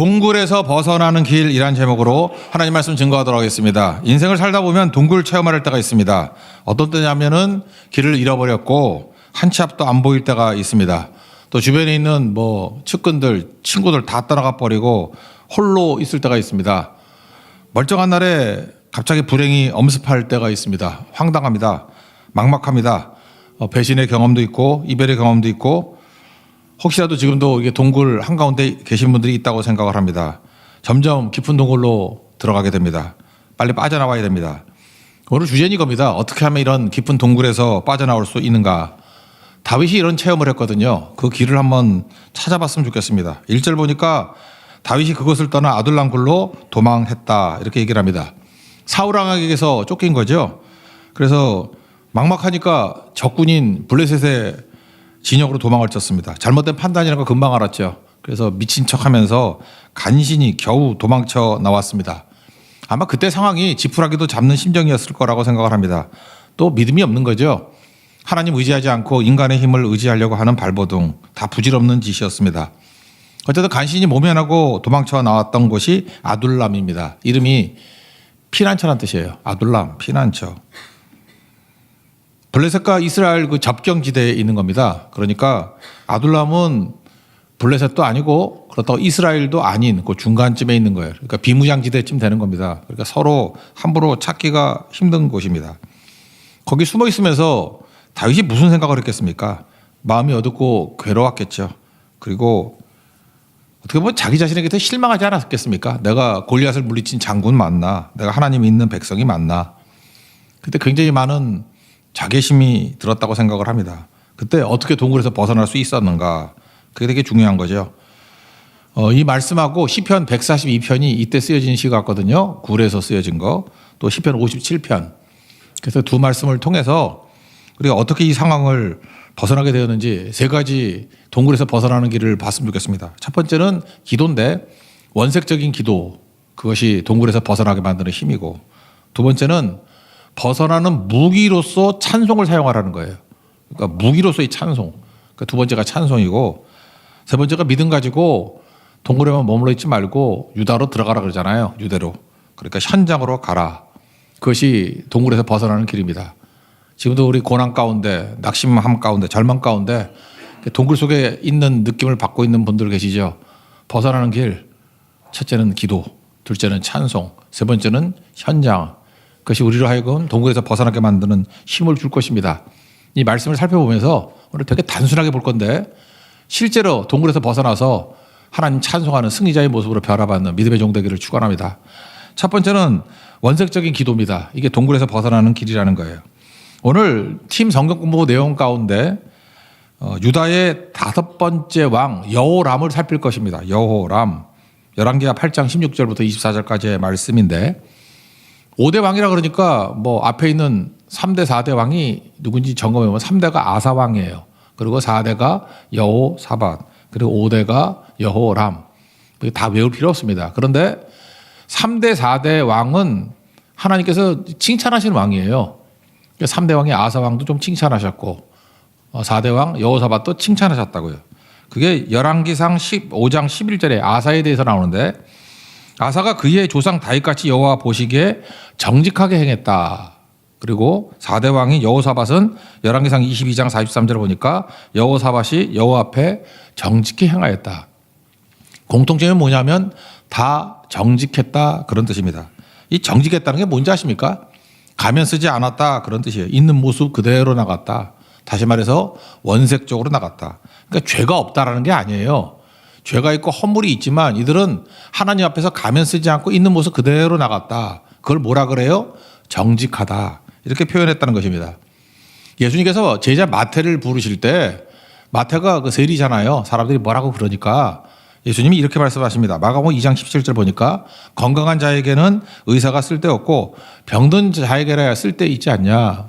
동굴에서 벗어나는 길이란 제목으로 하나님 말씀 증거하도록 하겠습니다. 인생을 살다 보면 동굴 체험할 때가 있습니다. 어떤 때냐면은 길을 잃어버렸고 한 치 앞도 안 보일 때가 있습니다. 또 주변에 있는 측근들, 친구들 다 떠나가 버리고 홀로 있을 때가 있습니다. 멀쩡한 날에 갑자기 불행이 엄습할 때가 있습니다. 황당합니다. 막막합니다. 배신의 경험도 있고 이별의 경험도 있고 혹시라도 지금도 이게 동굴 한가운데 계신 분들이 있다고 생각을 합니다. 점점 깊은 동굴로 들어가게 됩니다. 빨리 빠져나와야 됩니다. 오늘 주제는 이겁니다. 어떻게 하면 이런 깊은 동굴에서 빠져나올 수 있는가. 다윗이 이런 체험을 했거든요. 그 길을 한번 찾아봤으면 좋겠습니다. 1절 보니까 다윗이 그것을 떠나 아둘람 굴로 도망했다 이렇게 얘기를 합니다. 사울 왕에게서 쫓긴 거죠. 그래서 막막하니까 적군인 블레셋의 진영으로 도망을 쳤습니다. 잘못된 판단이라는 거 금방 알았죠. 그래서 미친 척하면서 간신히 겨우 도망쳐 나왔습니다. 아마 그때 상황이 지푸라기도 잡는 심정이었을 거라고 생각을 합니다. 또 믿음이 없는 거죠. 하나님 의지하지 않고 인간의 힘을 의지하려고 하는 발버둥, 다 부질없는 짓이었습니다. 어쨌든 간신히 모면하고 도망쳐 나왔던 곳이 아둘람입니다. 이름이 피난처란 뜻이에요. 아둘람, 피난처. 블레셋과 이스라엘 그 접경지대에 있는 겁니다. 그러니까 아둘람은 블레셋도 아니고 그렇다고 이스라엘도 아닌 그 중간쯤에 있는 거예요. 그러니까 비무장지대쯤 되는 겁니다. 그러니까 서로 함부로 찾기가 힘든 곳입니다. 거기 숨어 있으면서 다윗이 무슨 생각을 했겠습니까? 마음이 어둡고 괴로웠겠죠. 그리고 어떻게 보면 자기 자신에게 더 실망하지 않았겠습니까? 내가 골리앗을 물리친 장군 맞나? 내가 하나님이 있는 백성이 맞나? 그때 굉장히 많은 자괴심이 들었다고 생각을 합니다. 그때 어떻게 동굴에서 벗어날 수 있었는가? 그게 되게 중요한 거죠. 이 말씀하고 시편 142편이 이때 쓰여진 시 같거든요. 굴에서 쓰여진 거. 또 시편 57편. 그래서 두 말씀을 통해서 우리가 어떻게 이 상황을 벗어나게 되었는지 세 가지 동굴에서 벗어나는 길을 봤으면 좋겠습니다. 첫 번째는 기도인데 원색적인 기도. 그것이 동굴에서 벗어나게 만드는 힘이고 두 번째는 벗어나는 무기로서 찬송을 사용하라는 거예요. 그러니까 무기로서의 찬송. 그러니까 두 번째가 찬송이고 세 번째가 믿음 가지고 동굴에만 머물러 있지 말고 유다로 들어가라 그러잖아요. 유대로. 그러니까 현장으로 가라. 그것이 동굴에서 벗어나는 길입니다. 지금도 우리 고난 가운데, 낙심함 가운데, 절망 가운데 동굴 속에 있는 느낌을 받고 있는 분들 계시죠. 벗어나는 길. 첫째는 기도, 둘째는 찬송, 세 번째는 현장. 그것이 우리로 하여금 동굴에서 벗어나게 만드는 힘을 줄 것입니다. 이 말씀을 살펴보면서 오늘 되게 단순하게 볼 건데 실제로 동굴에서 벗어나서 하나님 찬송하는 승리자의 모습으로 변화받는 믿음의 종되기를 축원합니다. 첫 번째는 원색적인 기도입니다. 이게 동굴에서 벗어나는 길이라는 거예요. 오늘 팀 성경 공부 내용 가운데 유다의 다섯 번째 왕 여호람을 살필 것입니다. 여호람. 열왕기하 8장 16절부터 24절까지의 말씀인데 5대 왕이라 그러니까 앞에 있는 3대 4대 왕이 누군지 점검해보면 3대가 아사 왕이에요. 그리고 4대가 여호사밧, 그리고 5대가 여호람. 다 외울 필요 없습니다. 그런데 3대 4대 왕은 하나님께서 칭찬하시는 왕이에요. 3대 왕이 아사 왕도 좀 칭찬하셨고 4대 왕 여호사밧도 칭찬하셨다고요. 그게 열왕기상 15장 11절에 아사에 대해서 나오는데 아사가 그의 조상 다윗같이 여호와 보시기에 정직하게 행했다. 그리고 4대 왕인 여호사밧은 열왕기상 22장 43절을 보니까 여호사밧이 여호와 앞에 정직히 행하였다. 공통점이 뭐냐면 다 정직했다 그런 뜻입니다. 이 정직했다는 게 뭔지 아십니까? 가면 쓰지 않았다 그런 뜻이에요. 있는 모습 그대로 나갔다. 다시 말해서 원색적으로 나갔다. 그러니까 죄가 없다라는 게 아니에요. 죄가 있고 허물이 있지만 이들은 하나님 앞에서 가면 쓰지 않고 있는 모습 그대로 나갔다. 그걸 뭐라 그래요? 정직하다. 이렇게 표현했다는 것입니다. 예수님께서 제자 마태를 부르실 때 마태가 그 세리잖아요. 사람들이 뭐라고 그러니까 예수님이 이렇게 말씀하십니다. 마가복음 2장 17절 보니까 건강한 자에게는 의사가 쓸데없고 병든 자에게라야 쓸데 있지 않냐.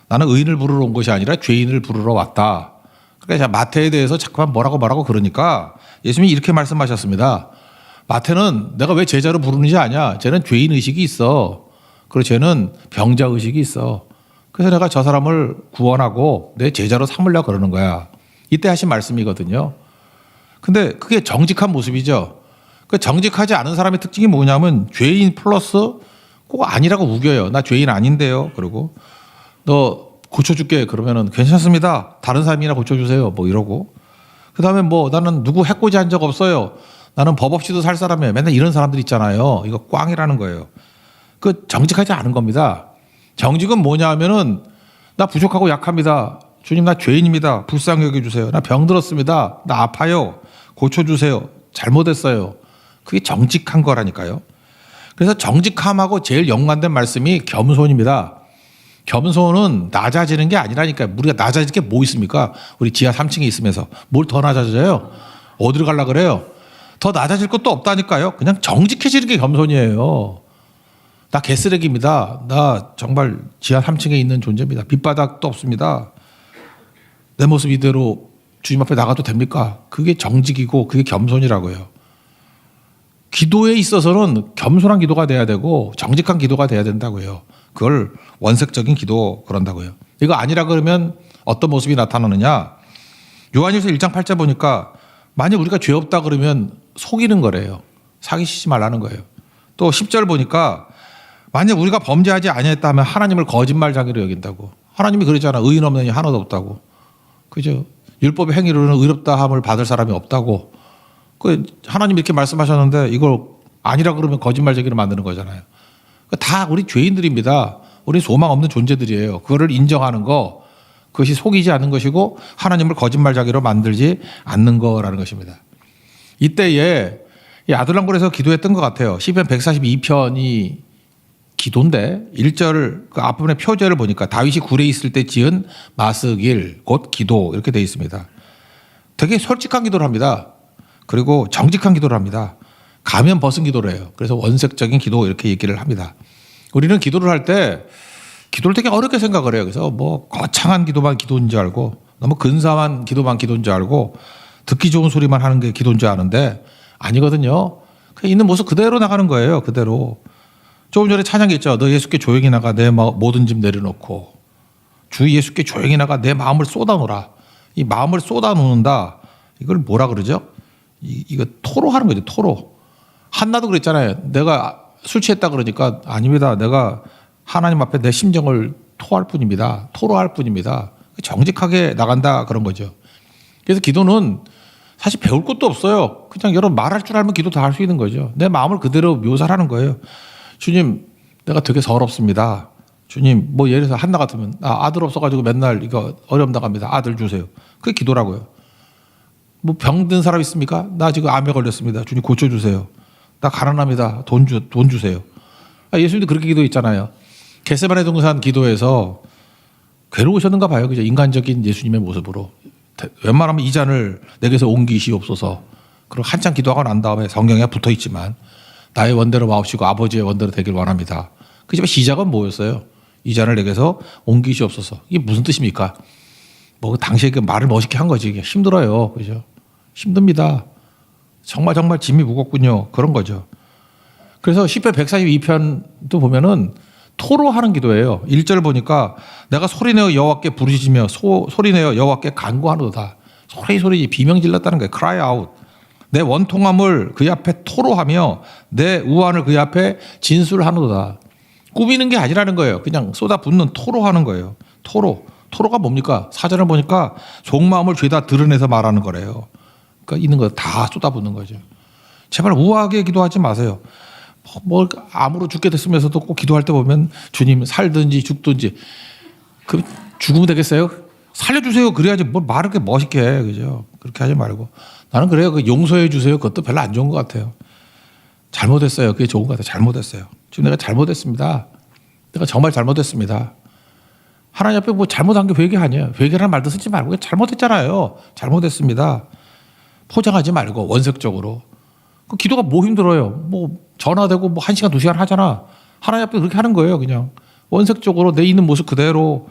나는 의인을 부르러 온 것이 아니라 죄인을 부르러 왔다. 그러니까 마태에 대해서 자꾸만 뭐라고 그러니까 예수님이 이렇게 말씀하셨습니다. 마태는 내가 왜 제자로 부르는지 아냐. 쟤는 죄인 의식이 있어. 그리고 쟤는 병자 의식이 있어. 그래서 내가 저 사람을 구원하고 내 제자로 삼으려고 그러는 거야. 이때 하신 말씀이거든요. 근데 그게 정직한 모습이죠. 그 정직하지 않은 사람의 특징이 뭐냐면 죄인 플러스 꼭 아니라고 우겨요. 나 죄인 아닌데요. 그리고 너 고쳐줄게 그러면은 괜찮습니다. 다른 사람이나 고쳐주세요. 뭐 이러고 그다음에 뭐 나는 누구 해코지한 적 없어요. 나는 법 없이도 살 사람이에요. 맨날 이런 사람들 있잖아요. 이거 꽝이라는 거예요. 그 정직하지 않은 겁니다. 정직은 뭐냐 하면은 나 부족하고 약합니다. 주님 나 죄인입니다. 불쌍히 여겨주세요. 나 병들었습니다. 나 아파요. 고쳐주세요. 잘못했어요. 그게 정직한 거라니까요. 그래서 정직함하고 제일 연관된 말씀이 겸손입니다. 겸손은 낮아지는 게 아니라니까요. 우리가 낮아질 게 뭐 있습니까? 우리 지하 3층에 있으면서 뭘 더 낮아져요? 어디로 가려고 그래요? 더 낮아질 것도 없다니까요. 그냥 정직해지는 게 겸손이에요. 나 개쓰레기입니다. 나 정말 지하 3층에 있는 존재입니다. 밑바닥도 없습니다. 내 모습 이대로 주님 앞에 나가도 됩니까? 그게 정직이고 그게 겸손이라고요. 기도에 있어서는 겸손한 기도가 돼야 되고 정직한 기도가 돼야 된다고요. 그걸 원색적인 기도 그런다고요. 이거 아니라 그러면 어떤 모습이 나타나느냐? 요한일서 1장 8절 보니까 만약 우리가 죄 없다 그러면 속이는 거래요. 사기치지 말라는 거예요. 또 10절 보니까 만약 우리가 범죄하지 아니했다 하면 하나님을 거짓말장이로 여긴다고. 하나님이 그러잖아. 의인 없는 이 하나도 없다고. 그죠? 율법의 행위로는 의롭다함을 받을 사람이 없다고. 그 하나님이 이렇게 말씀하셨는데 이걸 아니라 그러면 거짓말쟁이로 만드는 거잖아요. 다 우리 죄인들입니다. 우리 소망 없는 존재들이에요. 그거를 인정하는 거, 그것이 속이지 않는 것이고 하나님을 거짓말쟁이로 만들지 않는 거라는 것입니다. 이때에 이 아둘람굴에서 기도했던 것 같아요. 시편 142편이 기도인데 1절 그 앞부분의 표제를 보니까 다윗이 굴에 있을 때 지은 마스길 곧 기도 이렇게 되어 있습니다. 되게 솔직한 기도를 합니다. 그리고 정직한 기도를 합니다. 가면 벗은 기도를 해요. 그래서 원색적인 기도 이렇게 얘기를 합니다. 우리는 기도를 할 때 기도를 되게 어렵게 생각을 해요. 그래서 뭐 거창한 기도만 기도인 줄 알고 너무 근사한 기도만 기도인 줄 알고 듣기 좋은 소리만 하는 게 기도인 줄 아는데 아니거든요. 그냥 있는 모습 그대로 나가는 거예요. 그대로. 조금 전에 찬양이 있죠. 너 예수께 조용히 나가 내 모든 짐 내려놓고 주 예수께 조용히 나가 내 마음을 쏟아놓으라. 이 마음을 쏟아놓는다. 이걸 뭐라 그러죠? 이거 토로하는 거죠. 토로. 한나도 그랬잖아요. 내가 술 취했다 그러니까 아닙니다. 내가 하나님 앞에 내 심정을 토할 뿐입니다. 토로할 뿐입니다. 정직하게 나간다 그런 거죠. 그래서 기도는 사실 배울 것도 없어요. 그냥 여러분 말할 줄 알면 기도 다 할 수 있는 거죠. 내 마음을 그대로 묘사하는 거예요. 주님, 내가 되게 서럽습니다. 주님, 뭐 예를 들어서 한나 같으면 아들 없어가지고 맨날 이거 어려움 나갑니다. 아들 주세요. 그게 기도라고요. 뭐 병든 사람 있습니까? 나 지금 암에 걸렸습니다. 주님 고쳐주세요. 나 가난합니다. 돈 주세요. 예수님도 그렇게 기도했잖아요. 겟세마네 동산 기도에서 괴로우셨는가 봐요. 그죠? 인간적인 예수님의 모습으로. 웬만하면 이 잔을 내게서 옮기시옵소서. 그리고 한참 기도하고 난 다음에 성경에 붙어 있지만 나의 원대로 마옵시고 아버지의 원대로 되길 원합니다. 그지만 시작은 뭐였어요? 이 잔을 내게서 옮기시옵소서. 이게 무슨 뜻입니까? 뭐 당시에 그 말을 멋있게 한 거지. 힘들어요. 그죠? 힘듭니다. 정말 짐이 무겁군요. 그런 거죠. 그래서 시편 142편도 보면은 토로하는 기도예요. 1절 보니까 내가 소리내어 여호와께 부르짖으며 소리내어 여호와께 간구하노다. 소리 비명 질렀다는 거예요. cry out. 내 원통함을 그의 앞에 토로하며 내 우환을 그의 앞에 진술하노다. 꾸미는 게 아니라는 거예요. 그냥 쏟아붓는 토로하는 거예요. 토로가 뭡니까? 사전을 보니까 속마음을 죄다 드러내서 말하는 거래요. 그러니까 있는 거 다 쏟아붓는 거죠. 제발 우아하게 기도하지 마세요. 뭐 암으로 죽게 됐으면서도 꼭 기도할 때 보면 주님 살든지 죽든지 그 죽으면 되겠어요? 살려주세요. 그래야지 뭘 말을 그렇게 멋있게 해. 그죠? 그렇게 하지 말고 나는 그래요. 그 용서해 주세요. 그것도 별로 안 좋은 것 같아요. 잘못했어요. 그게 좋은 것 같아요. 잘못했어요. 지금 내가 잘못했습니다. 내가 정말 잘못했습니다. 하나님 앞에 뭐 잘못한 게 회개 아니에요. 회개라는 말도 쓰지 말고 잘못했잖아요. 잘못했습니다. 포장하지 말고 원색적으로. 그 기도가 뭐 힘들어요. 뭐 전화되고 뭐 1시간 2시간 하잖아. 하나님 앞에 그렇게 하는 거예요. 그냥 원색적으로 내 있는 모습 그대로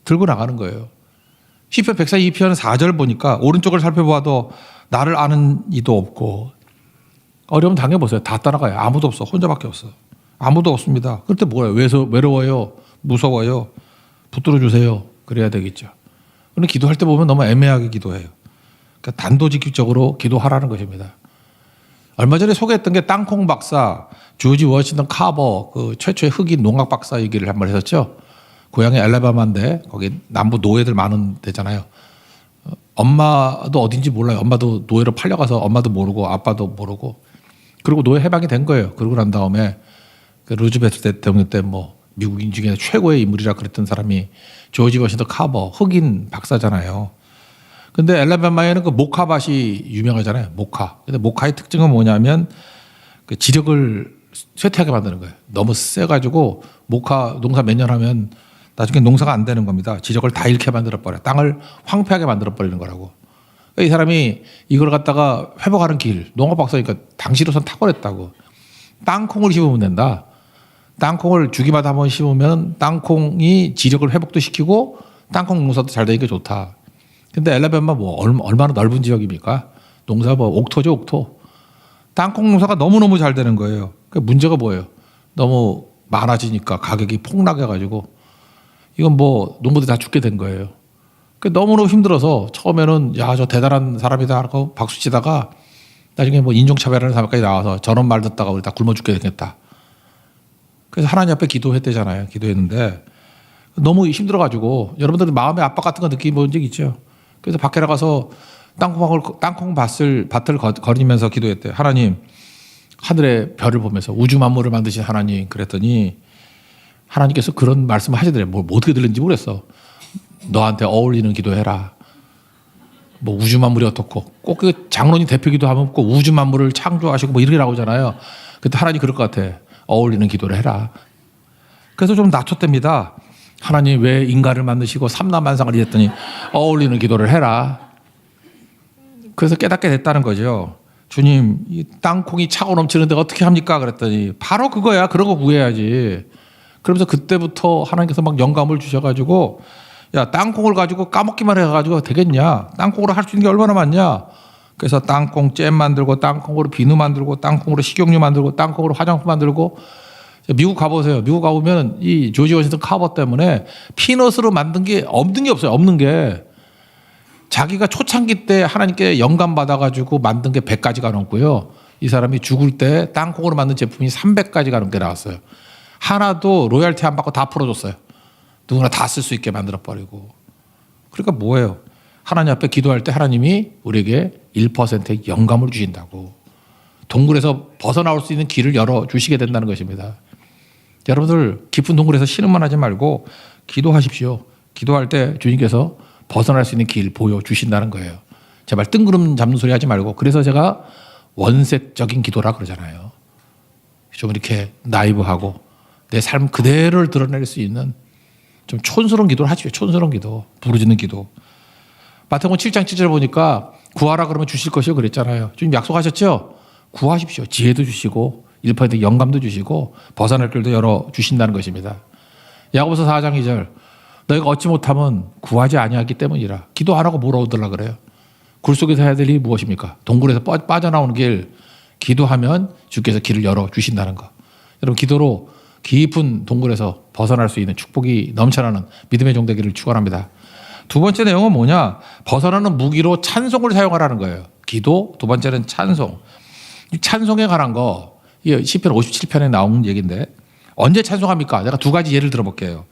들고 나가는 거예요. 시편 142편 4절 보니까 오른쪽을 살펴봐도 나를 아는 이도 없고 어려움 당해보세요. 다 따라가요. 아무도 없어. 혼자밖에 없어. 아무도 없습니다. 그럴 때 뭐예요? 외로워요? 무서워요? 붙들어 주세요. 그래야 되겠죠. 그런데 기도할 때 보면 너무 애매하게 기도해요. 그러니까 단도직입적으로 기도하라는 것입니다. 얼마 전에 소개했던 게 땅콩 박사, 조지 워싱턴 카버, 그 최초의 흑인 농학 박사 얘기를 한번 했었죠. 고향이 알라바마인데 거기 남부 노예들 많은 데잖아요. 엄마도 어딘지 몰라요. 엄마도 노예로 팔려가서 엄마도 모르고 아빠도 모르고. 그리고 노예 해방이 된 거예요. 그러고 난 다음에 그 루즈벨트 대통령 때 뭐 미국인 중에 최고의 인물이라 그랬던 사람이 조지 워싱턴 카버, 흑인 박사잖아요. 근데 알라바마에는 그 모카밭이 유명하잖아요. 모카. 근데 모카의 특징은 뭐냐면 그 지력을 쇠퇴하게 만드는 거예요. 너무 세가지고 모카 농사 몇 년 하면 나중에 농사가 안 되는 겁니다. 지적을 다 잃게 만들어버려. 땅을 황폐하게 만들어버리는 거라고. 그러니까 이 사람이 이걸 갖다가 회복하는 길, 농업박사니까 당시로선 탁월했다고. 땅콩을 심으면 된다. 땅콩을 주기마다 한번 심으면 땅콩이 지력을 회복도 시키고 땅콩 농사도 잘 되니까 좋다. 근데 알라바마 뭐 얼마나 넓은 지역입니까? 농사 뭐 옥토죠, 옥토. 땅콩 농사가 너무너무 잘 되는 거예요. 그 문제가 뭐예요? 너무 많아지니까 가격이 폭락해가지고 이건 뭐 농부들 다 죽게 된 거예요. 너무너무 힘들어서 처음에는 야, 저 대단한 사람이다 하고 박수 치다가 나중에 뭐 인종차별하는 사람까지 나와서 저런 말 듣다가 우리 다 굶어 죽게 되겠다. 그래서 하나님 앞에 기도했대잖아요. 기도했는데 너무 힘들어가지고 여러분들 마음의 압박 같은 거 느끼본 적 있죠? 그래서 밖에 나가서 땅콩 밭을 거리면서 기도했대요. 하나님, 하늘의 별을 보면서 우주 만물을 만드신 하나님. 그랬더니 하나님께서 그런 말씀을 하시더래요. 뭐 어떻게 들렸는지 모르겠어. 너한테 어울리는 기도해라. 뭐 우주 만물이 어떻고 꼭 그 장로님 대표 기도하면 꼭 우주 만물을 창조하시고 뭐 이렇게 나오잖아요. 그때 하나님 그럴 것 같아. 어울리는 기도를 해라. 그래서 좀 낮췄답니다. 하나님 왜 인간을 만드시고 삼라만상을 이랬더니 어울리는 기도를 해라. 그래서 깨닫게 됐다는 거죠. 주님, 이 땅콩이 차고 넘치는데 어떻게 합니까? 그랬더니 바로 그거야. 그런 거 구해야지. 그러면서 그때부터 하나님께서 막 영감을 주셔가지고 야, 땅콩을 가지고 까먹기만 해가지고 되겠냐? 땅콩으로 할 수 있는 게 얼마나 많냐? 그래서 땅콩 잼 만들고 땅콩으로 비누 만들고 땅콩으로 식용유 만들고 땅콩으로 화장품 만들고. 미국 가보세요. 미국 가보면 이 조지 워싱턴 카버 때문에 피넛으로 만든 게 없는 게 없어요. 없는 게. 자기가 초창기 때 하나님께 영감 받아가지고 만든 게 100가지가 넘고요. 이 사람이 죽을 때 땅콩으로 만든 제품이 300가지가 넘게 나왔어요. 하나도 로열티 안 받고 다 풀어줬어요. 누구나 다 쓸 수 있게 만들어버리고. 그러니까 뭐예요? 하나님 앞에 기도할 때 하나님이 우리에게 1%의 영감을 주신다고. 동굴에서 벗어나올 수 있는 길을 열어주시게 된다는 것입니다. 여러분들 깊은 동굴에서 신음만 하지 말고 기도하십시오. 기도할 때 주님께서 벗어날 수 있는 길 보여주신다는 거예요. 제발 뜬구름 잡는 소리 하지 말고. 그래서 제가 원색적인 기도라 그러잖아요. 좀 이렇게 나이브하고 내 삶 그대로를 드러낼 수 있는 좀 촌스러운 기도를 하십시오. 촌스러운 기도, 부르짖는 기도. 마태복음 7장 7절 보니까 구하라 그러면 주실 것이요 그랬잖아요. 주님 약속하셨죠? 구하십시오. 지혜도 주시고 1% 영감도 주시고 벗어날 길도 열어주신다는 것입니다. 야고보서 4장 2절 너희가 얻지 못하면 구하지 아니하기 때문이라. 기도 안 하고 뭘 얻으려고 그래요? 굴 속에서 해야 될 일이 무엇입니까? 동굴에서 빠져나오는 길, 기도하면 주께서 길을 열어주신다는 것. 여러분 기도로 깊은 동굴에서 벗어날 수 있는 축복이 넘쳐나는 믿음의 종 되기를 축원합니다. 두 번째 내용은 뭐냐? 벗어나는 무기로 찬송을 사용하라는 거예요. 기도, 두 번째는 찬송. 찬송에 관한 거, 이게 시편 57편에 나온 얘기인데 언제 찬송합니까? 내가 두 가지 예를 들어볼게요.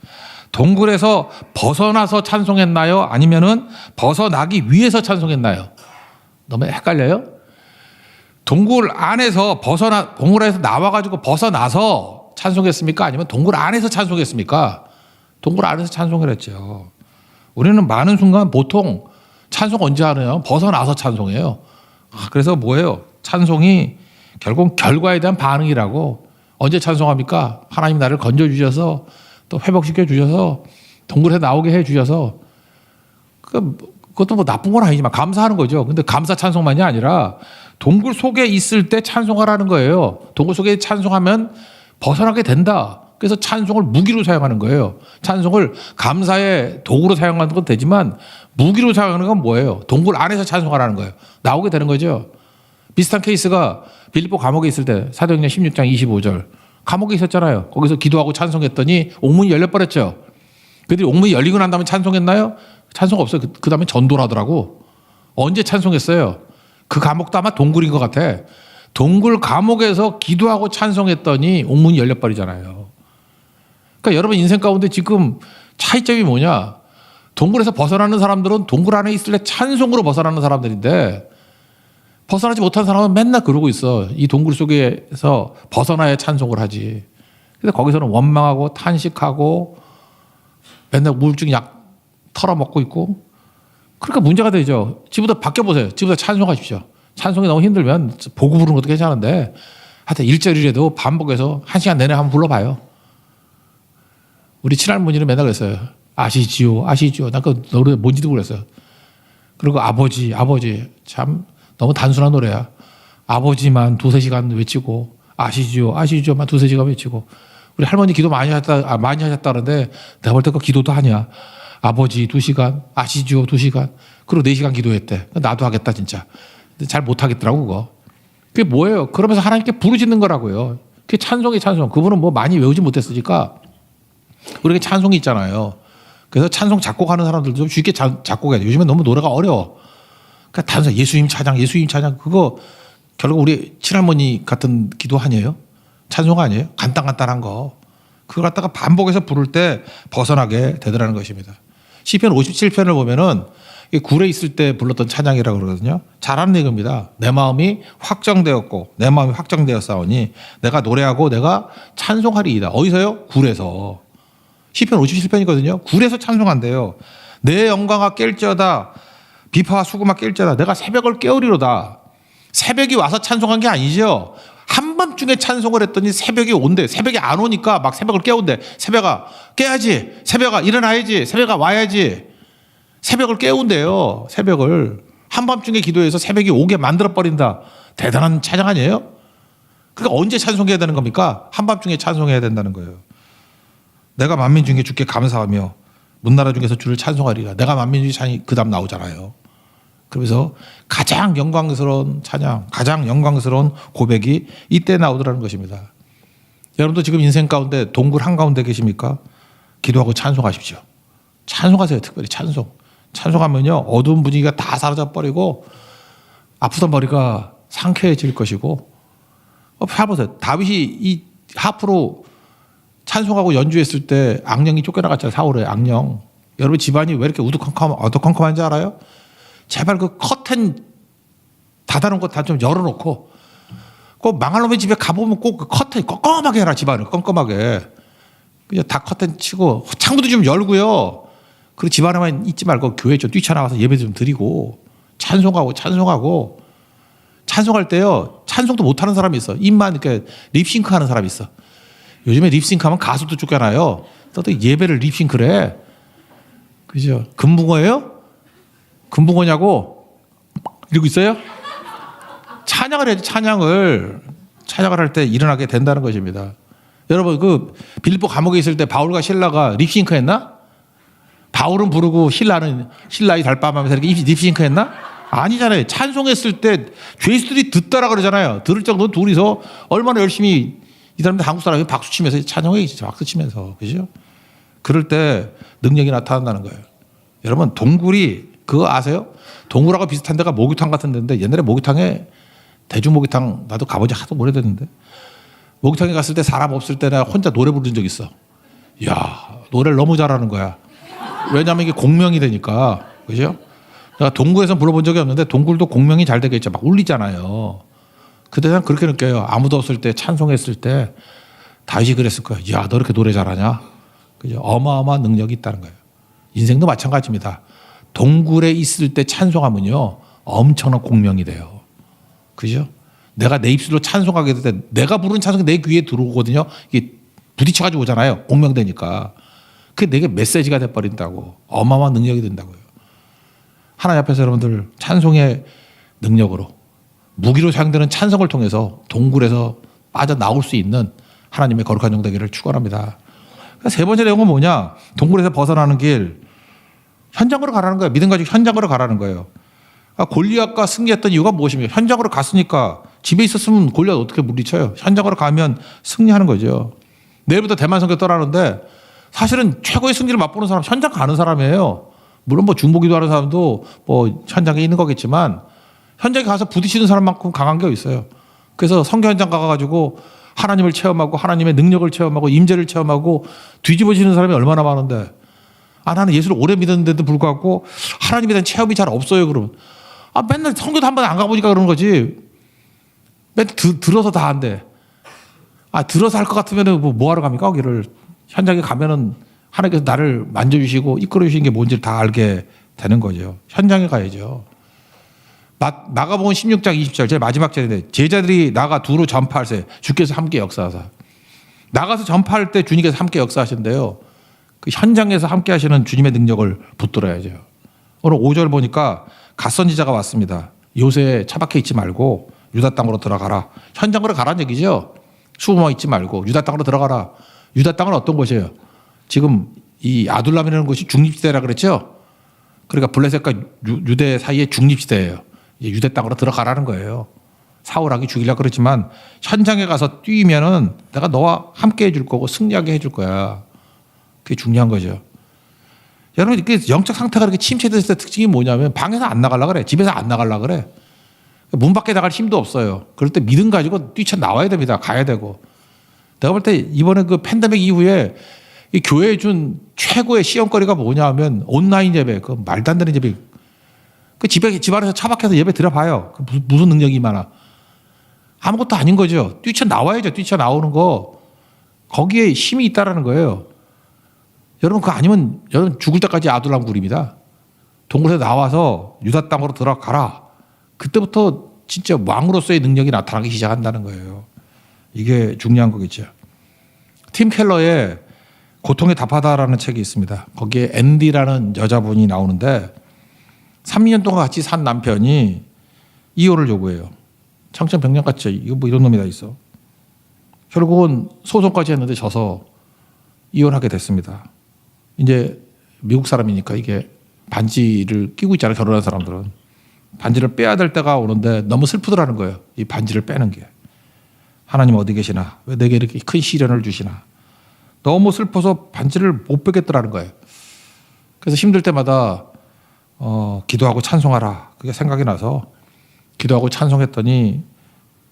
동굴에서 벗어나서 찬송했나요? 아니면은 벗어나기 위해서 찬송했나요? 너무 헷갈려요? 동굴 안에서 동굴에서 나와가지고 벗어나서 찬송했습니까? 아니면 동굴 안에서 찬송했습니까? 동굴 안에서 찬송을 했죠. 우리는 많은 순간 보통 찬송 언제 하나요? 벗어나서 찬송해요. 그래서 뭐예요? 찬송이 결국 결과에 대한 반응이라고. 언제 찬송합니까? 하나님 나를 건져주셔서 또 회복시켜 주셔서 동굴에 나오게 해 주셔서 그것도 뭐 나쁜 건 아니지만 감사하는 거죠. 근데 감사 찬송만이 아니라 동굴 속에 있을 때 찬송하라는 거예요. 동굴 속에 찬송하면 벗어나게 된다. 그래서 찬송을 무기로 사용하는 거예요. 찬송을 감사의 도구로 사용하는 건 되지만 무기로 사용하는 건 뭐예요? 동굴 안에서 찬송하라는 거예요. 나오게 되는 거죠. 비슷한 케이스가 빌립보 감옥에 있을 때 사도행전 16장 25절 감옥에 있었잖아요. 거기서 기도하고 찬송했더니 옥문이 열려버렸죠. 그들이 옥문이 열리고 난 다음에 찬송했나요? 찬송 없어요. 그 다음에 전도를 하더라고. 언제 찬송했어요? 그 감옥도 아마 동굴인 것 같아. 동굴 감옥에서 기도하고 찬송했더니 옥문이 열려버리잖아요. 그러니까 여러분 인생 가운데 지금 차이점이 뭐냐? 동굴에서 벗어나는 사람들은 동굴 안에 있을래 찬송으로 벗어나는 사람들인데 벗어나지 못한 사람은 맨날 그러고 있어. 이 동굴 속에서 벗어나야 찬송을 하지. 근데 거기서는 원망하고 탄식하고 맨날 우울증 약 털어먹고 있고. 그러니까 문제가 되죠. 집부터 밖에 보세요. 집부터 찬송하십시오. 찬송이 너무 힘들면 보고 부르는 것도 괜찮은데 하여튼 1절이라도 반복해서 1시간 내내 한번 불러봐요. 우리 친할머니는 맨날 그랬어요. 아시지요 아시지요. 나 그 노래 뭔지도 모르겠어요. 그리고 아버지 참 너무 단순한 노래야. 아버지만 2-3시간 외치고 아시지요 아시지요만 2-3시간 외치고. 우리 할머니 기도 많이 하셨다는데 내가 볼 때 그 기도도 아니야. 아버지 2시간 아시지요 2시간 그리고 4시간 기도했대. 나도 하겠다 진짜. 근데 잘 못하겠더라고 그거. 그게 뭐예요? 그러면서 하나님께 부르짖는 거라고요. 그게 찬송이 찬송. 그분은 뭐 많이 외우지 못했으니까 우리에게 찬송이 있잖아요. 그래서 찬송 작곡하는 사람들도 좀 쉽게 작곡해야 돼. 요즘에 너무 노래가 어려워. 그러니까 단순히 예수님 찬양 그거 결국 우리 친할머니 같은 기도 아니에요? 찬송 아니에요? 간단한 거. 그걸 갖다가 반복해서 부를 때 벗어나게 되더라는 것입니다. 시편 57편을 보면은 굴에 있을 때 불렀던 찬양이라고 그러거든요. 잘하는 얘기입니다. 내 마음이 확정되었사오니 내가 노래하고 내가 찬송하리이다. 어디서요? 굴에서. 시편 57편이거든요. 굴에서 찬송한대요. 내 영광아 깰지어다. 비파와 수금아 깰지어다. 내가 새벽을 깨우리로다. 새벽이 와서 찬송한 게 아니죠. 한밤중에 찬송을 했더니 새벽이 온대. 새벽이 안 오니까 막 새벽을 깨운대. 새벽아 깨야지. 새벽아 일어나야지. 새벽아 와야지. 새벽을 깨운대요. 새벽을. 한밤중에 기도해서 새벽이 오게 만들어버린다. 대단한 찬양 아니에요? 그러니까 언제 찬송해야 되는 겁니까? 한밤중에 찬송해야 된다는 거예요. 내가 만민 중에 주께 감사하며 문나라 중에서 주를 찬송하리라. 내가 만민 중에 찬이 그 다음 나오잖아요. 그러면서 가장 영광스러운 찬양, 가장 영광스러운 고백이 이때 나오더라는 것입니다. 여러분도 지금 인생 가운데 동굴 한가운데 계십니까? 기도하고 찬송하십시오. 찬송하세요. 특별히 찬송. 찬송하면요 어두운 분위기가 다 사라져버리고 아프던 머리가 상쾌해질 것이고. 해보세요. 다윗이 이 하프로 찬송하고 연주했을 때 악령이 쫓겨나갔잖아요. 사울의 악령. 여러분 집안이 왜 이렇게 어두컴컴한지 알아요? 제발 그 커튼 닫아놓은 거 다 좀 열어놓고 꼭 망할 놈의 집에 가보면 꼭 그 커튼 껌껌하게 해라. 집안을 껌껌하게. 그냥 다 커튼 치고 창문도 좀 열고요. 그리고 집안에만 있지 말고 교회 좀 뛰쳐나와서 예배 좀 드리고 찬송할 때요. 찬송도 못하는 사람이 있어. 입만 이렇게 립싱크 하는 사람이 있어. 요즘에 립싱크하면 가수도 쫓겨나요. 또 예배를 립싱크를 해. 그죠? 금붕어예요? 금붕어냐고? 이러고 있어요? 찬양을 해야지. 찬양을 할 때 일어나게 된다는 것입니다. 여러분 그 빌립보 감옥에 있을 때 바울과 실라가 립싱크 했나? 바울은 부르고 신라의 달밤하면서 이렇게 립싱크 했나? 아니잖아요. 찬송했을 때 죄수들이 듣더라 그러잖아요. 들을 정도는 둘이서 얼마나 열심히 이 사람들 한국 사람이 박수 치면서 찬송해 진짜 박수 치면서. 그죠? 그럴 때 능력이 나타난다는 거예요. 여러분 동굴이 그거 아세요? 동굴하고 비슷한 데가 목욕탕 같은 데인데 옛날에 목욕탕에 대중 목욕탕 나도 가본 지 하도 오래됐는데 목욕탕에 갔을 때 사람 없을 때 내가 혼자 노래 부른 적 있어. 이야 노래를 너무 잘하는 거야. 왜냐하면 이게 공명이 되니까. 그죠? 내가 동굴에서 불러본 적이 없는데 동굴도 공명이 잘 되겠죠. 막 울리잖아요. 그때는 그렇게 느껴요. 아무도 없을 때 찬송했을 때 다윗이 그랬을 거야. 야, 너 이렇게 노래 잘하냐? 그죠? 어마어마한 능력이 있다는 거예요. 인생도 마찬가지입니다. 동굴에 있을 때 찬송하면요 엄청난 공명이 돼요. 그죠? 내가 내 입술로 찬송하게 될 때 내가 부르는 찬송이 내 귀에 들어오거든요. 이게 부딪혀가지고 오잖아요. 공명되니까. 그게 내게 메시지가 돼버린다고. 어마어마한 능력이 된다고요. 하나님 앞에서 여러분들 찬송의 능력으로 무기로 사용되는 찬송을 통해서 동굴에서 빠져나올 수 있는 하나님의 거룩한 종 되기를 축원합니다. 세 번째 내용은 뭐냐? 동굴에서 벗어나는 길. 현장으로 가라는 거예요. 믿음 가지고 현장으로 가라는 거예요. 골리앗과 승리했던 이유가 무엇입니까? 현장으로 갔으니까. 집에 있었으면 골리앗 어떻게 물리쳐요? 현장으로 가면 승리하는 거죠. 내일부터 대만 선교 떠나는데 사실은 최고의 승리를 맛보는 사람 현장 가는 사람이에요. 물론 뭐 중보기도 하는 사람도 뭐 현장에 있는 거겠지만 현장에 가서 부딪히는 사람만큼 강한 게 있어요. 그래서 선교 현장 가가지고 하나님을 체험하고 하나님의 능력을 체험하고 임재를 체험하고 뒤집어지는 사람이 얼마나 많은데, 나는 예수를 오래 믿었는데도 불구하고 하나님에 대한 체험이 잘 없어요. 그러면 맨날 선교도 한 번 안 가보니까 그러는 거지. 맨날 들어서 다 안 돼. 들어서 할 것 같으면 뭐 하러 갑니까? 거기를 현장에 가면은 하나님께서 나를 만져주시고 이끌어주시는 게 뭔지를 다 알게 되는 거죠. 현장에 가야죠. 마가복음 16장 20절 제일 마지막 절인데, 제자들이 나가 두루 전파하세 주께서 함께 역사하사. 나가서 전파할 때 주님께서 함께 역사하신대요. 그 현장에서 함께 하시는 주님의 능력을 붙들어야죠. 오늘 5절 보니까 갓선지자가 왔습니다. 요새 차박해 있지 말고 유다 땅으로 들어가라. 현장으로 가라는 얘기죠. 숨어 있지 말고 유다 땅으로 들어가라. 유다 땅은 어떤 곳이에요? 지금 이 아둘람이라는 곳이 중립지대라 그랬죠. 그러니까 블레셋과 유대 사이의 중립지대예요. 이제 유대 땅으로 들어가라는 거예요. 사울하기 죽이려고 그랬지만 현장에 가서 뛰면은 내가 너와 함께 해줄 거고 승리하게 해줄 거야. 그게 중요한 거죠. 여러분, 이렇게 영적 상태가 이렇게 침체됐을 때 특징이 뭐냐면 방에서 안 나가려고 그래. 집에서 안 나가려고 그래. 문 밖에 나갈 힘도 없어요. 그럴 때 믿음 가지고 뛰쳐나와야 됩니다. 가야 되고. 내가 볼 때 이번에 그 팬데믹 이후에 이 교회에 준 최고의 시험거리가 뭐냐 하면 온라인 예배, 그 말도 안 되는 예배. 그 집 안에서 차박해서 예배 드려봐요. 그 무슨 능력이 많아. 아무것도 아닌 거죠. 뛰쳐나와야죠. 뛰쳐나오는 거. 거기에 힘이 있다라는 거예요. 여러분, 그거 아니면 여러분 죽을 때까지 아둘람 굴입니다. 동굴에서 나와서 유다 땅으로 들어가라. 그때부터 진짜 왕으로서의 능력이 나타나기 시작한다는 거예요. 이게 중요한 거겠죠. 팀 켈러의 고통에 답하다라는 책이 있습니다. 거기에 앤디라는 여자분이 나오는데 3년 동안 같이 산 남편이 이혼을 요구해요. 청천벽력같이 이거 뭐 이런 놈이 다 있어. 결국은 소송까지 했는데 져서 이혼하게 됐습니다. 이제 미국 사람이니까 이게 반지를 끼고 있잖아요. 결혼한 사람들은. 반지를 빼야 될 때가 오는데 너무 슬프더라는 거예요. 이 반지를 빼는 게. 하나님 어디 계시나? 왜 내게 이렇게 큰 시련을 주시나? 너무 슬퍼서 반지를 못 빼겠더라는 거예요. 그래서 힘들 때마다 기도하고 찬송하라. 그게 생각이 나서 기도하고 찬송했더니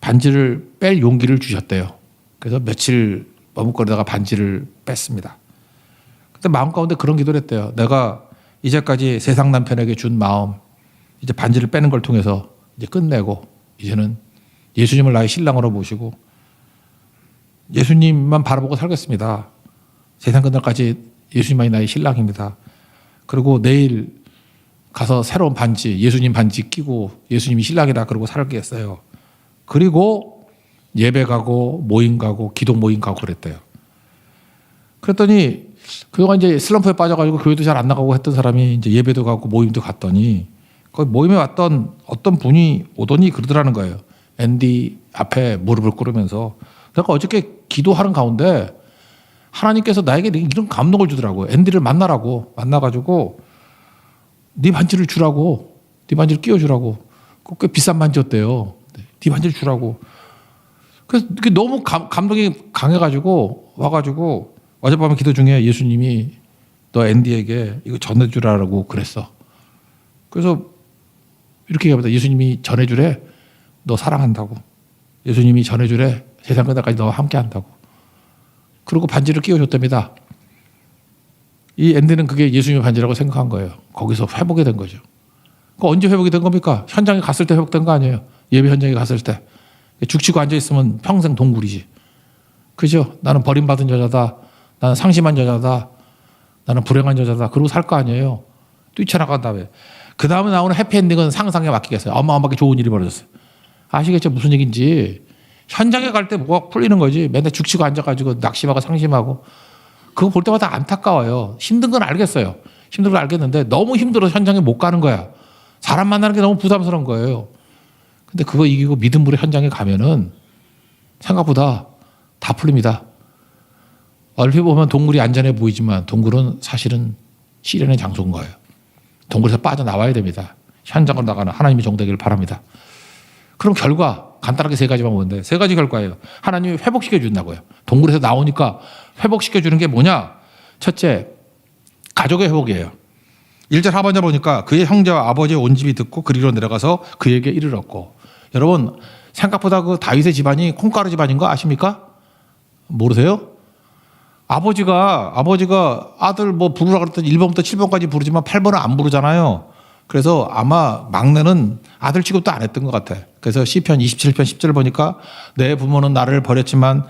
반지를 뺄 용기를 주셨대요. 그래서 며칠 머뭇거리다가 반지를 뺐습니다. 그때 마음 가운데 그런 기도를 했대요. 내가 이제까지 세상 남편에게 준 마음, 이제 반지를 빼는 걸 통해서 이제 끝내고 이제는 예수님을 나의 신랑으로 모시고 예수님만 바라보고 살겠습니다. 세상 끝날까지 예수님만이 나의 신랑입니다. 그리고 내일 가서 새로운 반지, 예수님 반지 끼고 예수님이 신랑이다 그러고 살겠어요. 그리고 예배 가고 모임 가고 기도 모임 가고 그랬대요. 그랬더니 그동안 이제 슬럼프에 빠져가지고 교회도 잘 안 나가고 했던 사람이 이제 예배도 가고 모임도 갔더니 거기 모임에 왔던 어떤 분이 오더니 그러더라는 거예요. 앤디 앞에 무릎을 꿇으면서 내가 어저께 기도하는 가운데 하나님께서 나에게 이런 감동을 주더라고요. 앤디를 만나라고. 만나가지고 네 반지를 주라고. 네 반지를 끼워주라고. 꽤 비싼 반지였대요. 네 반지를 주라고. 그래서 너무 감동이 강해가지고 와가지고 어젯밤에 기도 중에 예수님이 너 앤디에게 이거 전해주라고 그랬어. 그래서 이렇게 얘기합니다. 예수님이 전해주래. 너 사랑한다고. 예수님이 전해주래. 세상 끝날까지 너와 함께 한다고. 그리고 반지를 끼워줬답니다. 이 앤디는 그게 예수님의 반지라고 생각한 거예요. 거기서 회복이 된 거죠. 언제 회복이 된 겁니까? 현장에 갔을 때 회복된 거 아니에요. 예배 현장에 갔을 때. 죽치고 앉아있으면 평생 동굴이지. 그죠? 나는 버림받은 여자다. 나는 상심한 여자다. 나는 불행한 여자다. 그러고 살 거 아니에요. 뛰쳐나간 다음에. 그 다음에 나오는 해피엔딩은 상상에 맡기겠어요. 어마어마하게 좋은 일이 벌어졌어요. 아시겠죠? 무슨 얘기인지. 현장에 갈 때 뭐가 풀리는 거지. 맨날 죽치고 앉아가지고 낙심하고 상심하고. 그거 볼 때마다 안타까워요. 힘든 건 알겠어요. 힘든 건 알겠는데 너무 힘들어서 현장에 못 가는 거야. 사람 만나는 게 너무 부담스러운 거예요. 근데 그거 이기고 믿음으로 현장에 가면은 생각보다 다 풀립니다. 얼핏 보면 동굴이 안전해 보이지만 동굴은 사실은 시련의 장소인 거예요. 동굴에서 빠져나와야 됩니다. 현장으로 나가는 하나님의 종되기를 바랍니다. 그럼 결과 간단하게 세 가지만 보는데 세 가지 결과예요. 하나님이 회복시켜 준다고요. 동굴에서 나오니까 회복시켜 주는 게 뭐냐? 첫째, 가족의 회복이에요. 1절 하반절 보니까 그의 형제와 아버지의 온 집이 듣고 그리로 내려가서 그에게 이르렀고. 여러분, 생각보다 그 다윗의 집안이 콩가루 집안인 거 아십니까? 모르세요? 아버지가 아들 뭐 부르라 그랬더니 1번부터 7번까지 부르지만 8번은 안 부르잖아요. 그래서 아마 막내는 아들 취급도 안 했던 것 같아. 그래서 시편 27편 10절 보니까 내 부모는 나를 버렸지만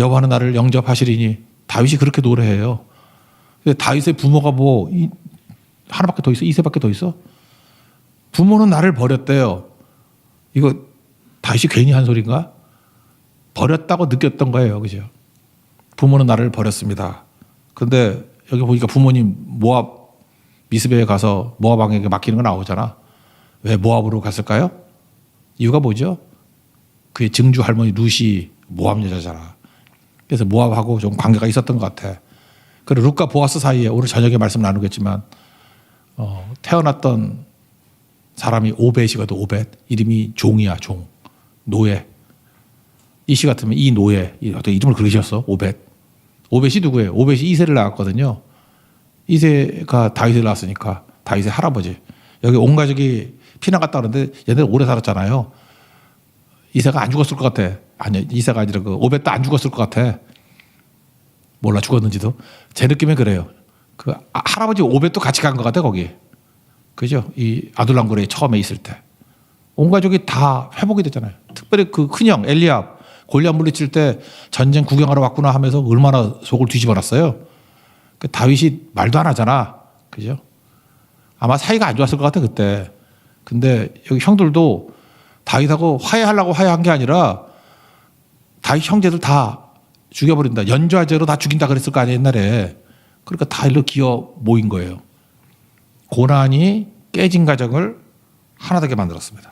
여호와는 나를 영접하시리니 다윗이 그렇게 노래해요. 근데 다윗의 부모가 뭐 하나밖에 더 있어? 이세밖에 더 있어? 부모는 나를 버렸대요. 이거 다윗이 괜히 한 소리인가? 버렸다고 느꼈던 거예요. 그죠? 부모는 나를 버렸습니다. 근데 여기 보니까 부모님 모압 미스베에 가서 모압 왕에게 맡기는 거 나오잖아. 왜 모압으로 갔을까요? 이유가 뭐죠? 그의 증주 할머니 룻이 모압 여자잖아. 그래서 모압하고 좀 관계가 있었던 것 같아. 그리고 룻과 보아스 사이에 오늘 저녁에 말씀 나누겠지만 태어났던 사람이 오벳이거든. 오벳. 이름이 종이야. 종. 노예. 이 시 같으면 이 노예. 어떤 이름을 그렇게 지었어. 오벳. 오벳이 누구예요? 오벳이 이세를 낳았거든요. 이세가 다윗을 낳았으니까 다윗의 할아버지. 여기 온 가족이 피난 갔다 오는데 얘네들 오래 살았잖아요. 이세가 안 죽었을 것 같아. 아니, 이세가 아니라 그 오벳도 안 죽었을 것 같아. 몰라 죽었는지도. 제 느낌에 그래요. 그 할아버지 오벳도 같이 간 것 같아 거기. 그죠? 이 아둘람 고레에 처음에 있을 때. 온 가족이 다 회복이 됐잖아요. 특별히 그 큰형 엘리압 골리앗 물리칠 때 전쟁 구경하러 왔구나 하면서 얼마나 속을 뒤집어놨어요. 그 다윗이 말도 안 하잖아. 그죠? 아마 사이가 안 좋았을 것 같아 그때. 근데 여기 형들도 다윗하고 화해하려고 화해한 게 아니라 다윗 형제들 다 죽여버린다. 연좌제로 다 죽인다 그랬을 거 아니에요 옛날에. 그러니까 다 일로 기어 모인 거예요. 고난이 깨진 가정을 하나 되게 만들었습니다.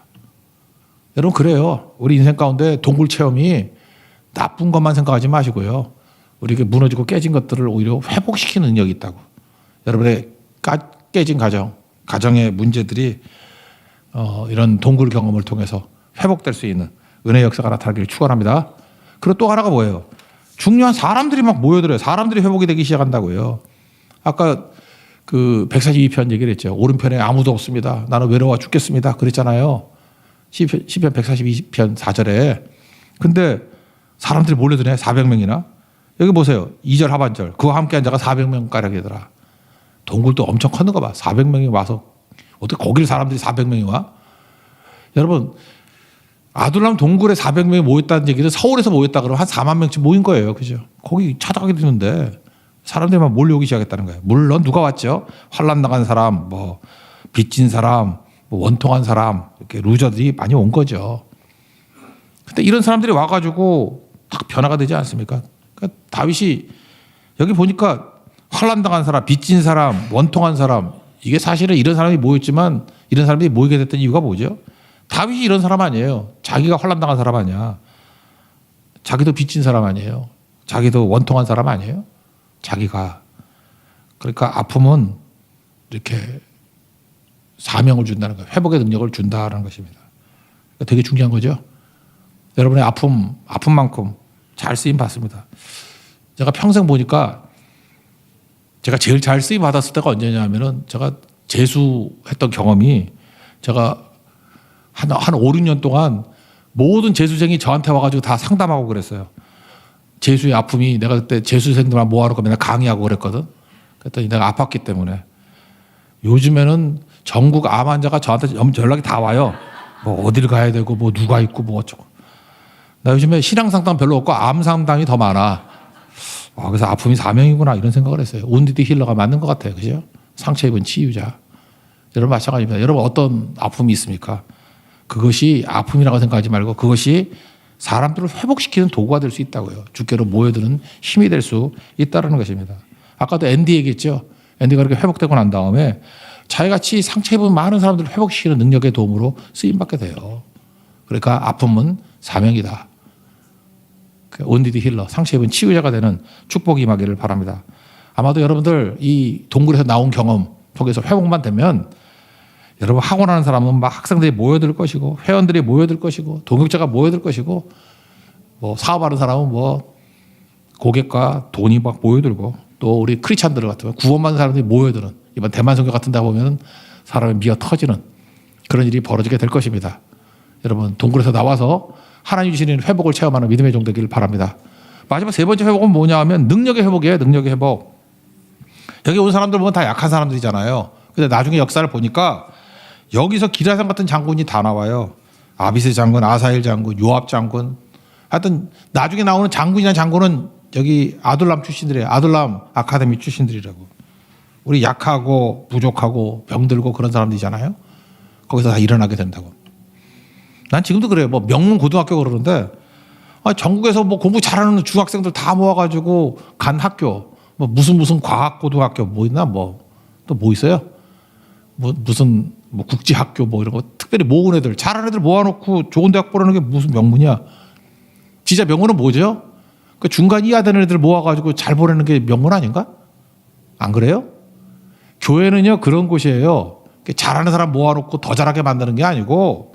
여러분 그래요. 우리 인생 가운데 동굴 체험이 나쁜 것만 생각하지 마시고요. 우리에게 무너지고 깨진 것들을 오히려 회복시키는 능력이 있다고. 여러분의 깨진 가정의 문제들이 이런 동굴 경험을 통해서 회복될 수 있는 은혜의 역사가 나타나기를 축원합니다. 그리고 또 하나가 뭐예요? 중요한 사람들이 막 모여들어요. 사람들이 회복이 되기 시작한다고요. 아까 그 142편 얘기를 했죠. 오른편에 아무도 없습니다. 나는 외로워 죽겠습니다. 그랬잖아요. 시편 142편 4절에. 근데 사람들이 몰려드네. 400명이나. 여기 보세요. 2절 하반절. 그와 함께한 자가 400명가량이더라. 동굴도 엄청 컸는가 봐. 400명이 와서 어떻게 거길 사람들이 400명이 와? 여러분 아둘람 동굴에 400명이 모였다는 얘기는 서울에서 모였다 그러면 한 4만 명쯤 모인 거예요. 그죠? 거기 찾아가게 되는데 사람들만 몰려오기 시작했다는 거예요. 물론 누가 왔죠? 환난 나간 사람, 뭐 빚진 사람, 뭐 원통한 사람, 이렇게 루저들이 많이 온 거죠. 근데 이런 사람들이 와가지고 딱 변화가 되지 않습니까? 그러니까 다윗이 여기 보니까 환난 당한 사람, 빚진 사람, 원통한 사람, 이게 사실은 이런 사람이 모였지만 이런 사람들이 모이게 됐던 이유가 뭐죠? 다윗이 이런 사람 아니에요. 자기가 환난 당한 사람 아니야. 자기도 빚진 사람 아니에요. 자기도 원통한 사람 아니에요. 자기가. 그러니까 아픔은 이렇게 사명을 준다는 거예요. 회복의 능력을 준다는 것입니다. 그러니까 되게 중요한 거죠. 여러분의 아픔만큼 잘 쓰임 받습니다. 제가 평생 보니까 제가 제일 잘 쓰임 받았을 때가 언제냐면은 제가 재수했던 경험이 제가 한 5, 6년 동안 모든 재수생이 저한테 와가지고 다 상담하고 그랬어요. 재수의 아픔이 내가 그때 재수생들만 모아놓고 맨날 강의하고 그랬거든. 그랬더니 내가 아팠기 때문에 요즘에는 전국 암 환자가 저한테 연락이 다 와요. 뭐 어딜 가야 되고 뭐 누가 있고 뭐 어쩌고. 나 요즘에 신앙 상담 별로 없고 암 상담이 더 많아. 그래서 아픔이 사명이구나 이런 생각을 했어요. 온디디 힐러가 맞는 것 같아요. 그죠? 상처 입은 치유자. 여러분 마찬가지입니다. 여러분 어떤 아픔이 있습니까? 그것이 아픔이라고 생각하지 말고 그것이 사람들을 회복시키는 도구가 될 수 있다고요. 주께로 모여드는 힘이 될 수 있다는 것입니다. 아까도 앤디 얘기했죠. 앤디가 그렇게 회복되고 난 다음에 자기같이 상처 입은 많은 사람들을 회복시키는 능력의 도움으로 쓰임받게 돼요. 그러니까 아픔은 사명이다. 온디디 힐러, 상처 입은 치유자가 되는 축복이 임하기를 바랍니다. 아마도 여러분들 이 동굴에서 나온 경험 통해서 회복만 되면 여러분 학원하는 사람은 막 학생들이 모여들 것이고 회원들이 모여들 것이고 동역자가 모여들 것이고 뭐 사업하는 사람은 뭐 고객과 돈이 막 모여들고 또 우리 크리스찬들 같으면 구원받는 사람들이 모여드는 이번 대만 선교 같은 데 보면 사람이 미어 터지는 그런 일이 벌어지게 될 것입니다. 여러분 동굴에서 나와서 하나님 주시는 회복을 체험하는 믿음의 종 되기를 바랍니다. 마지막 세 번째 회복은 뭐냐 하면 능력의 회복이에요. 능력의 회복. 여기 온 사람들 보면 다 약한 사람들이잖아요. 근데 나중에 역사를 보니까 여기서 기라상 같은 장군이 다 나와요. 아비스 장군, 아사일 장군, 요압 장군. 하여튼 나중에 나오는 장군이나 장군은 여기 아둘람 출신들이에요. 아둘람 아카데미 출신들이라고. 우리 약하고 부족하고 병들고 그런 사람들이잖아요. 거기서 다 일어나게 된다고. 난 지금도 그래요. 뭐 명문 고등학교 그러는데 전국에서 뭐 공부 잘하는 중학생들 다 모아가지고 간 학교, 뭐 무슨 과학 고등학교 뭐 있나 뭐 또 뭐 있어요? 뭐 무슨 뭐 국제학교 뭐 이런 거 특별히 모은 애들 잘하는 애들 모아놓고 좋은 대학 보라는 게 무슨 명문이야? 진짜 명문은 뭐죠? 그 중간 이하 되는 애들 모아가지고 잘 보내는 게 명문 아닌가? 안 그래요? 교회는요 그런 곳이에요. 잘하는 사람 모아놓고 더 잘하게 만드는 게 아니고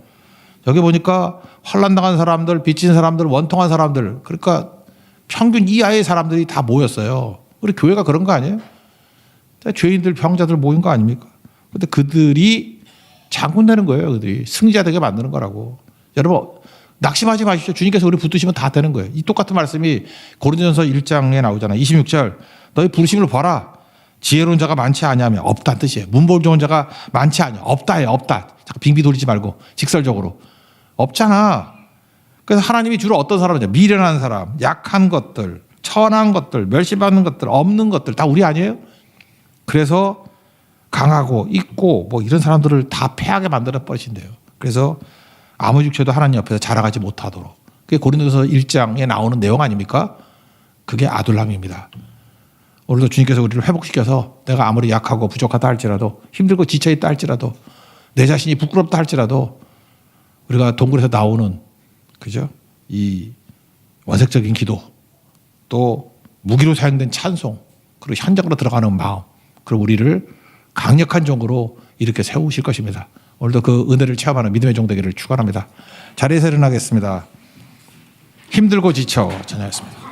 여기 보니까 환난당한 사람들, 빚진 사람들, 원통한 사람들 그러니까 평균 이하의 사람들이 다 모였어요. 우리 교회가 그런 거 아니에요? 죄인들, 병자들 모인 거 아닙니까? 근데 그들이 장군 되는 거예요. 그들이 승리자 되게 만드는 거라고. 여러분 낙심하지 마십시오. 주님께서 우리 붙드시면 다 되는 거예요. 이 똑같은 말씀이 고린도전서 1장에 나오잖아요. 26절 너희 부르심을 봐라. 지혜로운 자가 많지 않냐면 없다는 뜻이에요. 문벌 좋은 자가 많지 않냐. 없다예요. 없다. 잠깐 빙비 돌리지 말고 직설적으로. 없잖아. 그래서 하나님이 주로 어떤 사람이냐. 미련한 사람, 약한 것들, 천한 것들, 멸시받는 것들, 없는 것들 다 우리 아니에요? 그래서 강하고 있고 뭐 이런 사람들을 다 패하게 만들어 버리신대요. 그래서 아무 육체도 하나님 옆에서 자라가지 못하도록. 그게 고린도서 1장에 나오는 내용 아닙니까? 그게 아둘람입니다. 오늘도 주님께서 우리를 회복시켜서 내가 아무리 약하고 부족하다 할지라도 힘들고 지쳐있다 할지라도 내 자신이 부끄럽다 할지라도 우리가 동굴에서 나오는 그죠? 이 원색적인 기도 또 무기로 사용된 찬송 그리고 현장으로 들어가는 마음 그리고 우리를 강력한 종으로 이렇게 세우실 것입니다. 오늘도 그 은혜를 체험하는 믿음의 종 되기를 축원합니다. 자리에서 일어나겠습니다. 힘들고 지쳐 전하였습니다.